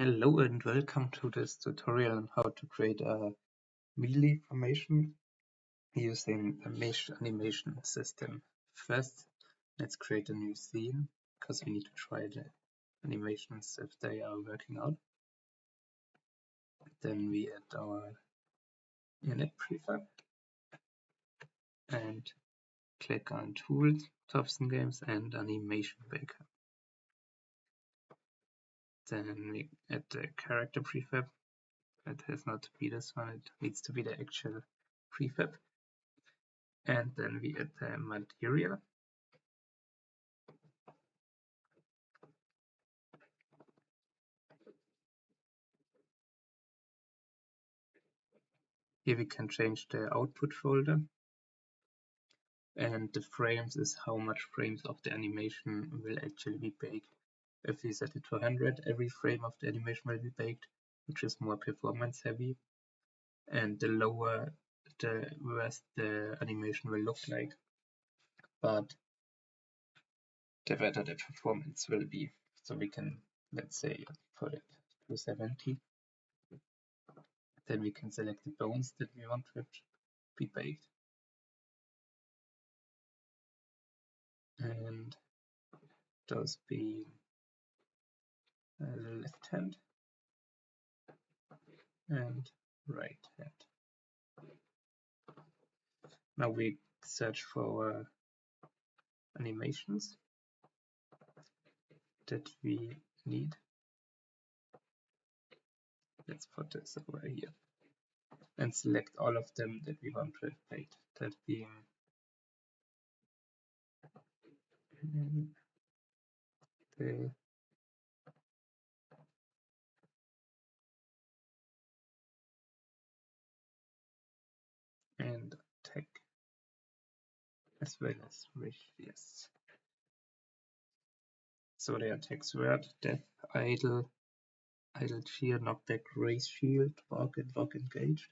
Hello and welcome to this tutorial on how to create a melee formation using a mesh animation system. First, let's create a new scene because we need to try the animations if they are working out. Then we add our unit prefab and click on Tools, Topson Games and Animation Maker. Then we add the character prefab. It has not to be this one, it needs to be the actual prefab. And then we add the material. Here we can change the output folder, and the frames is how much frames of the animation will actually be baked. If we set it to 100, every frame of the animation will be baked, which is more performance heavy, and the lower, the worse the animation will look like, but the better the performance will be. So we can, let's say, put it to 70. Then we can select the bones that we want to be baked. And those being left hand and right hand. Now we search for animations that we need. Let's put this over here and select all of them that we want to have baked. That being the and tech as well as yes. So their text word, death, idle, idle cheer, knockback, race shield, walk and walk engaged.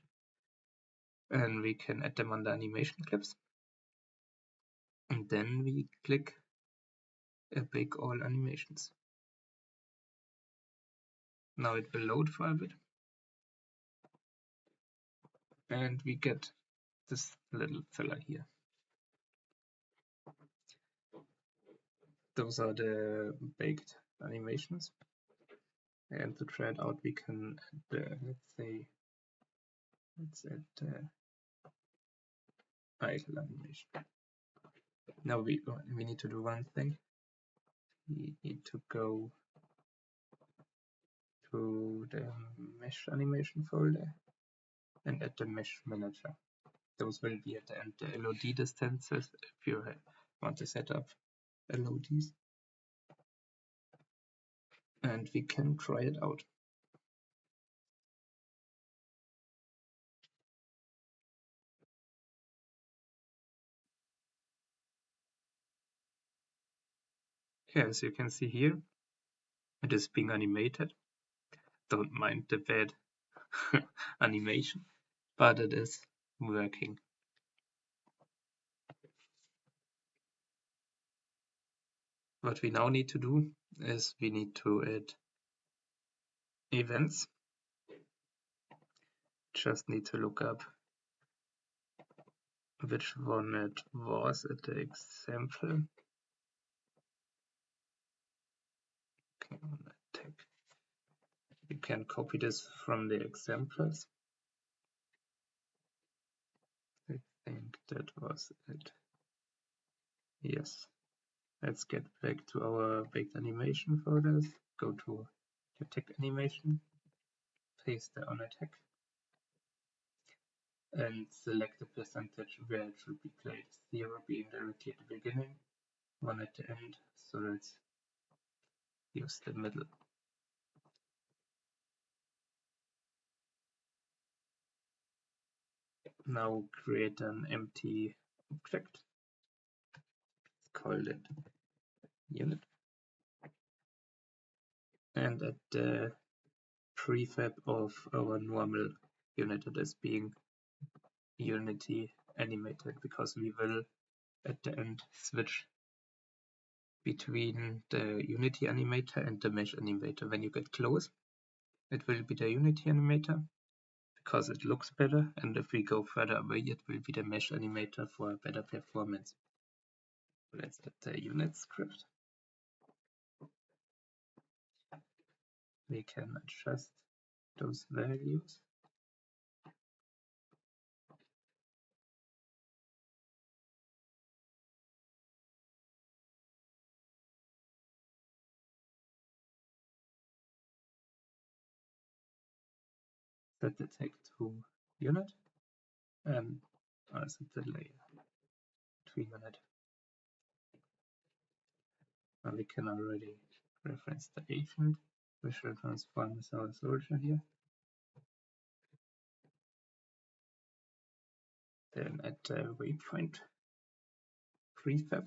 And we can add them under animation clips. And then we click bake all animations. Now it will load for a bit. And we get this little fella here. Those are the baked animations. And to try it out, we can add, let's add the idle animation. Now we need to do one thing. We need to go to the mesh animation folder and add the mesh manager. Those will be at the end the LOD distances if you want to set up LODs. And we can try it out. Okay, as you can see here, it is being animated. Don't mind the bad animation, but it is working. What we now need to do is we need to add events. Just need to look up which one it was at the example. Okay, you can copy this from the examples. I think that was it. Yes. Let's get back to our baked animation folders. Go to your tech animation, paste the on attack, and select the percentage where it should be played. 0 being directly at the beginning, 1 at the end, so let's use the middle. Now create an empty object. Let's call it unit. And at the prefab of our normal unit, it is being Unity animated, because we will at the end switch between the Unity animator and the mesh animator when you get close. it will be the Unity animator because it looks better, and if we go further away, it will be the mesh animator for better performance. Let's add the unit script. We can adjust those values. Set the tag to unit and set the layer to unit. And we can already reference the agent. We shall transform as our soldier here. Then at the waypoint prefab,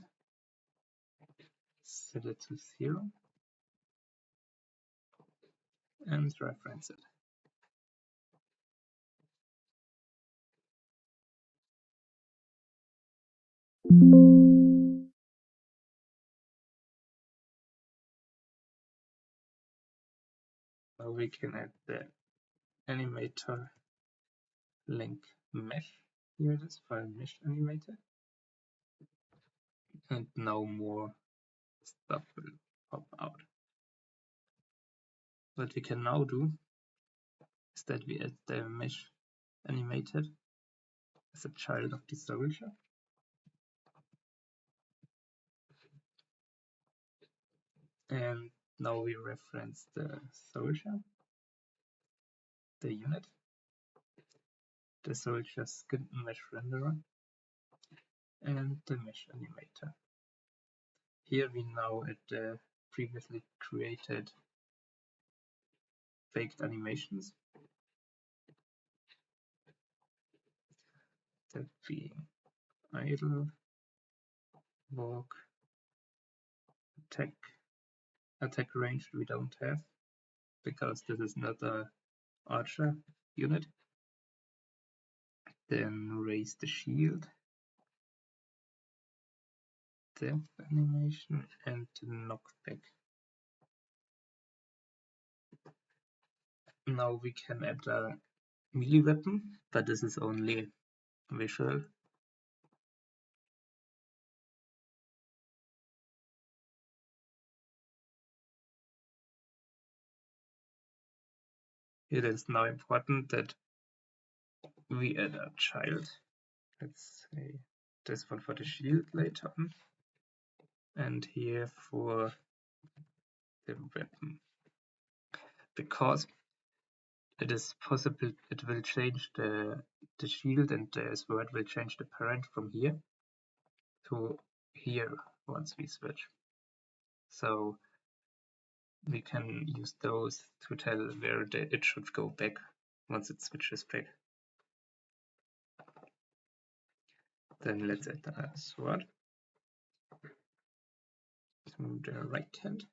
set it to 0 and reference it. Now we can add the animator link mesh. Here it is, file mesh animator. And now more stuff will pop out. What we can now do is that we add the mesh animated as a child of the soldier. And now we reference the soldier, the unit, the soldier skin mesh renderer, and the mesh animator. Here we now add the previously created baked animations, that being idle, walk, attack range we don't have because this is not a archer unit. Then raise the shield, death animation, and knockback. Now we can add a melee weapon, but this is only visual. It is now important that we add a child. Let's say this one for the shield later on, and here for the weapon. Because it is possible it will change the shield, and the sword will change the parent from here to here once we switch. So we can use those to tell where it should go back once it switches back. Then let's add a sword to the right hand.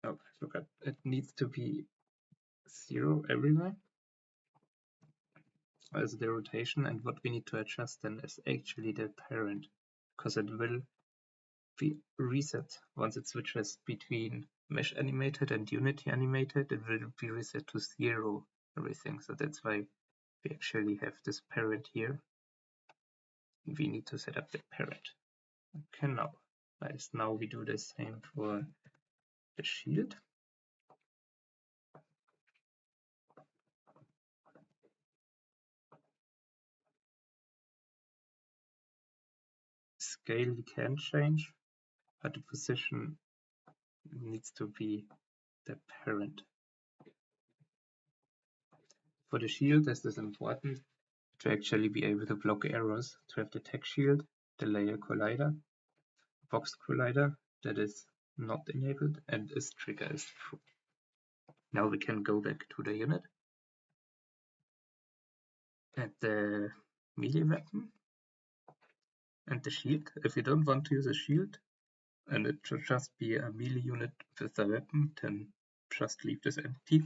Oh, look at it, needs to be 0 everywhere as the rotation, and what we need to adjust then is actually the parent, because it will be reset once it switches between mesh animated and Unity animated. It will be reset to 0 everything, so that's why we actually have this parent here. We need to set up the parent. Okay, now we do the same for the shield. Scale we can change, but the position needs to be the parent. For the shield, this is important to actually be able to block arrows, to have the tech shield, the layer collider, box collider that is not enabled, and this trigger is true. Now we can go back to the unit. Add the melee weapon and the shield. If you don't want to use a shield, and it should just be a melee unit with a weapon, then just leave this empty.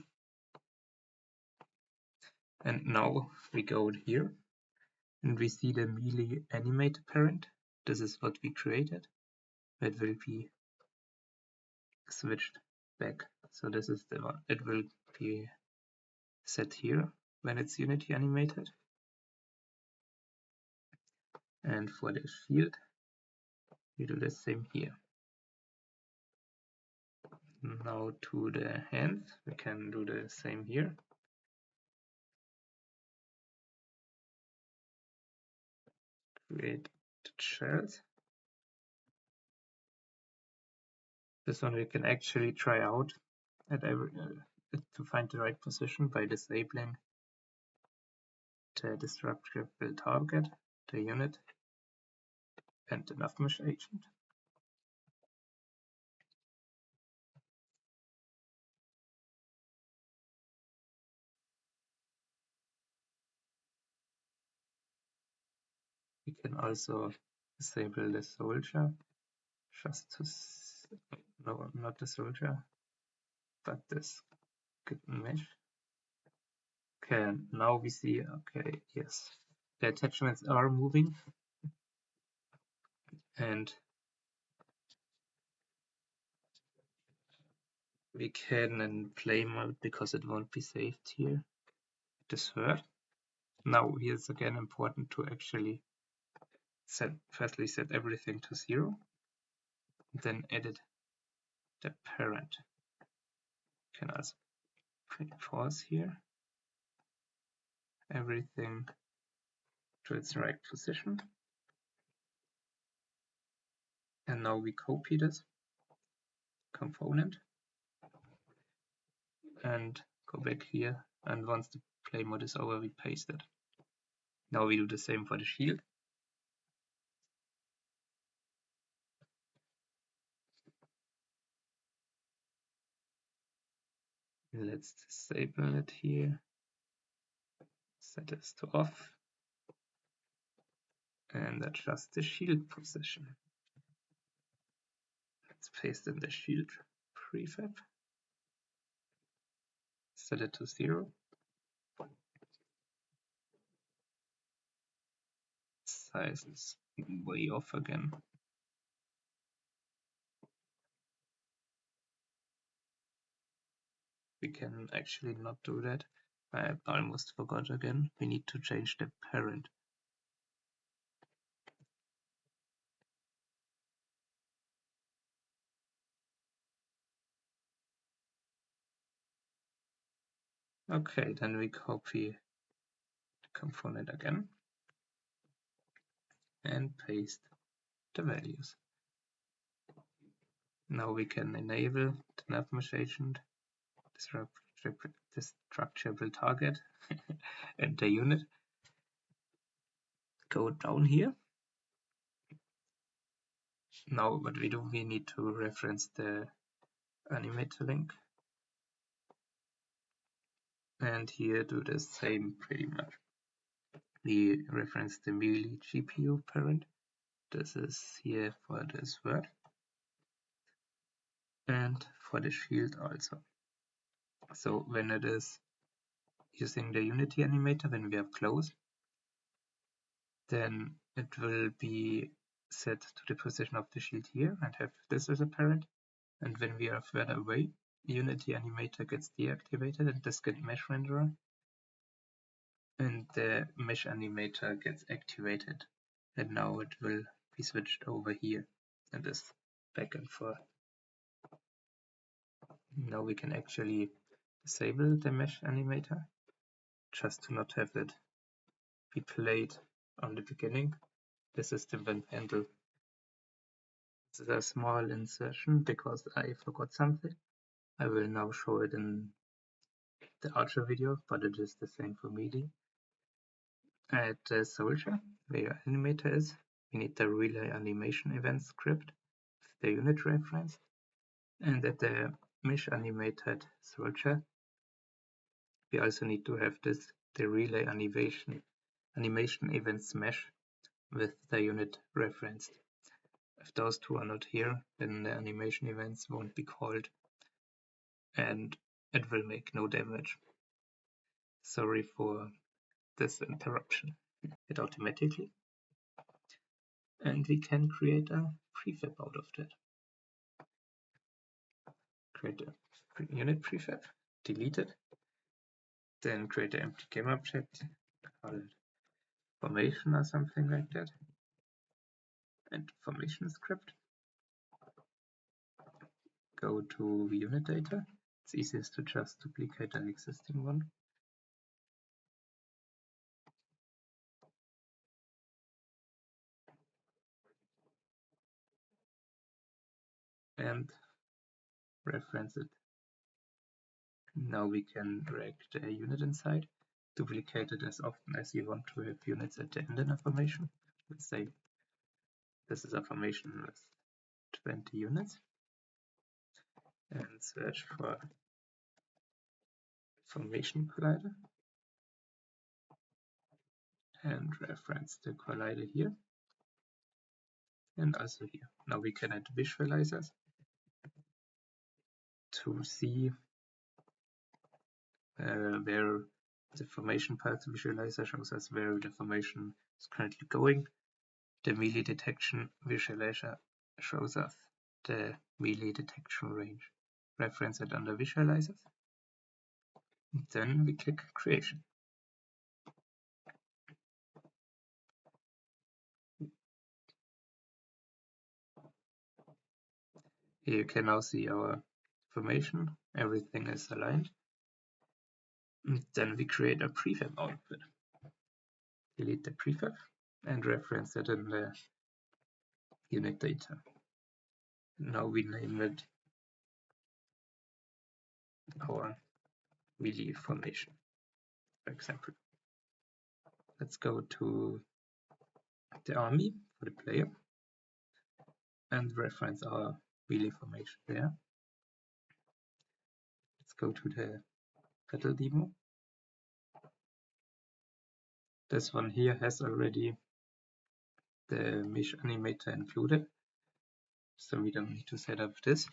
And now we go here and we see the melee animator parent. This is what we created. It will be switched back. So this is the one. It will be set here when it's Unity animated. And for the shield, we do the same here. Now to the hands, we can do the same here. Create the shells. This one we can actually try out at every to find the right position by disabling the destructible target, the unit, and the NavMesh agent. We can also disable the soldier, just to no, not the soldier, but this mesh. Okay, now we see, okay, yes, the attachments are moving, and we can in play mode, because it won't be saved here, this word. Now here's again important to actually firstly set everything to 0, then edit the parent. You can also pause here, everything to its right position. And now we copy this component and go back here, and once the play mode is over, we paste it. Now we do the same for the shield. Let's disable it here, set this to off, and adjust the shield position. Let's paste in the shield prefab, set it to 0. Size is way off again. We can actually not do that. I almost forgot again. We need to change the parent. Okay, then we copy the component again and paste the values. Now we can enable the NavMesh agent, destructible target, and the unit. Go down here. Now what we do, we need to reference the animator link. And here do the same pretty much. We reference the melee GPU parent. This is here for this word. And for the shield also. So when it is using the Unity animator, when we are close, then it will be set to the position of the shield here and have this as a parent. And when we are further away, Unity animator gets deactivated and this gets mesh renderer. And the mesh animator gets activated. And now it will be switched over here and this back and forth. Now we can actually disable the mesh animator, just to not have it be played on the beginning. This is the vent handle. This is a small insertion because I forgot something. I will now show it in the Archer video, but it is the same for melee. At the soldier, where your animator is, we need the relay animation event script with the unit reference. And at the mesh animated soldier, we also need to have the relay animation events mesh with the unit referenced. If those two are not here, then the animation events won't be called and it will make no damage. Sorry for this interruption. It automatically. And we can create a prefab out of that. Create a unit prefab, delete it, then create an empty game object, call it formation or something like that, and formation script. Go to unit data. It's easiest to just duplicate an existing one. And reference it. Now we can drag the unit inside, duplicate it as often as you want to have units at the end in a formation. Let's say this is a formation with 20 units, and search for formation collider and reference the collider here and also here. Now we can add visualizers to see where the formation path visualizer shows us where the formation is currently going. The melee detection visualizer shows us the melee detection range. Reference it under visualizers. Then we click creation. Here you can now see our formation. Everything is aligned. And then we create a prefab output. Delete the prefab and reference it in the unit data. Now we name it our melee formation, for example. Let's go to the army for the player and reference our melee formation there. Let's go to the battle demo. This one here has already the mesh animator included, so we don't need to set up this.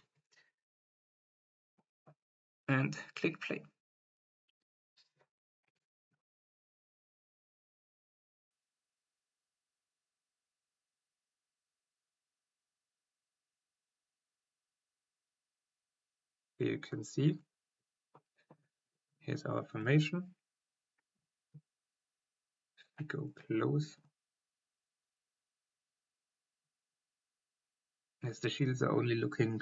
And click play. Here you can see, here's our formation. We go close. As the shields are only looking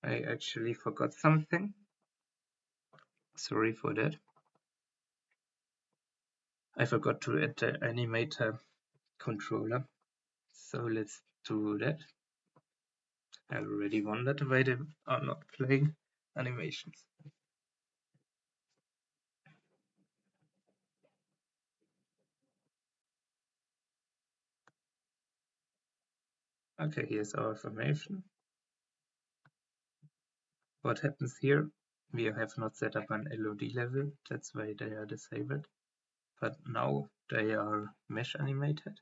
I actually forgot something. Sorry for that. I forgot to add the animator controller. So let's do that. I already wondered why they are not playing animations. Okay, here's our formation. What happens here? We have not set up an LOD level, that's why they are disabled. But now they are mesh animated.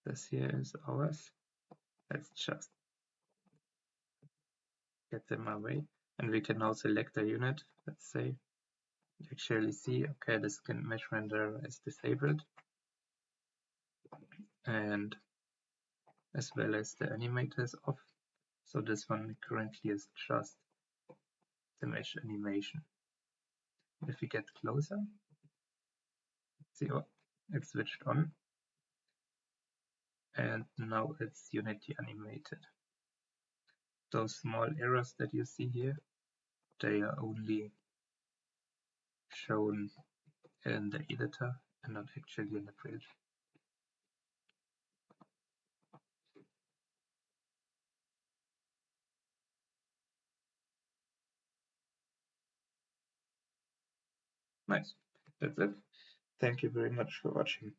This here is ours. Let's just get them away. And we can now select a unit. Let's say you actually see, okay, the skin mesh render is disabled. And as well as the animator is off. So this one currently is just the mesh animation. If we get closer, see, oh, it's switched on. And now it's Unity animated. Those small errors that you see here, they are only shown in the editor and not actually in the build. Nice. That's it. Thank you very much for watching.